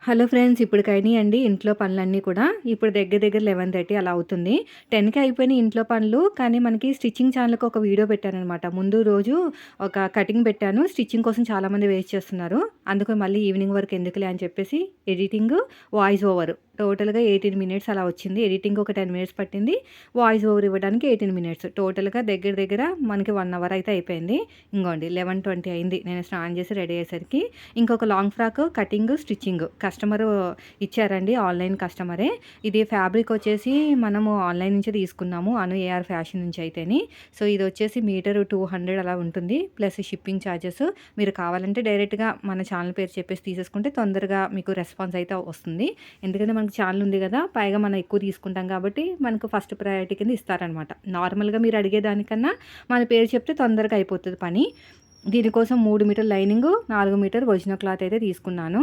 Hello friends, ఇప్పటికైనాయండి ఇంట్లో పనులన్నీ కూడా. ఇప్పుడు దగ్గర దగ్గర 11:30 అలా అవుతుంది. 10కి అయిపోయినాయి ఇంట్లో పనులు. కానీ మనకి స్టిచ్చింగ్ ఛానల్‌కి ఒక వీడియో పెట్టాననమాట. ముందు రోజు ఒక కటింగ్ పెట్టాను. స్టిచ్చింగ్ కోసం చాలామంది వెయిట్ చేస్తున్నారు. అందుకు మళ్ళీ ఈవినింగ్ వరకు ఎందుకులే అని చెప్పేసి ఎడిటింగ్, వాయిస్ ఓవర్ టోటల్‌గా 18 మినిట్స్ అలా వచ్చింది. ఎడిటింగ్ ఒక 10 మినిట్స్ పట్టింది. వాయిస్ ఓవర్ ఇవ్వడానికి 18 మినిట్స్. టోటల్‌గా దగ్గర దగ్గర మనకి 1 అవర్ అయితే అయిపోయింది. ఇంగోండి 11:20 అయింది నేను స్నానం చేసి రెడీ అయ్యేసరికి. ఇంకొక long frock cutting, stitching customer ఇచ్చారండి. ఆన్‌లైన్ కస్టమరే. ఇది ఫ్యాబ్రిక్ వచ్చేసి మనము ఆన్‌లైన్ నుంచే తీసుకున్నాము. ఏఆర్ ఫ్యాషన్ నుంచి అయితేని. సో, ఇదొచ్చేసి మీటరు 200 అలా ఉంటుంది. Plus shipping charges. మీరు కావాలంటే డైరెక్ట్‌గా మన ఛానల్ పేరు చెప్పేసి తీసేసుకుంటే తొందరగా మీకు రెస్పాన్స్ అయితే వస్తుంది. ఎందుకంటే మనకు ఛానల్ ఉంది గదా! పైగా మనం ఎక్కువ తీసుకుంటాం కాబట్టి మనకు ఫస్ట్ ప్రయారిటీ కింద ఇస్తారనమాట. నార్మల్‌గా మీరు అడిగేదానికన్నా మన పేరు చెప్తే తొందరగా అయిపోతది పని. దీనికోసం 3 మీటర్ల లైనింగు, 4 మీటర్ ఒరిజినల్ క్లాత్ అయితే తీసుకున్నాను.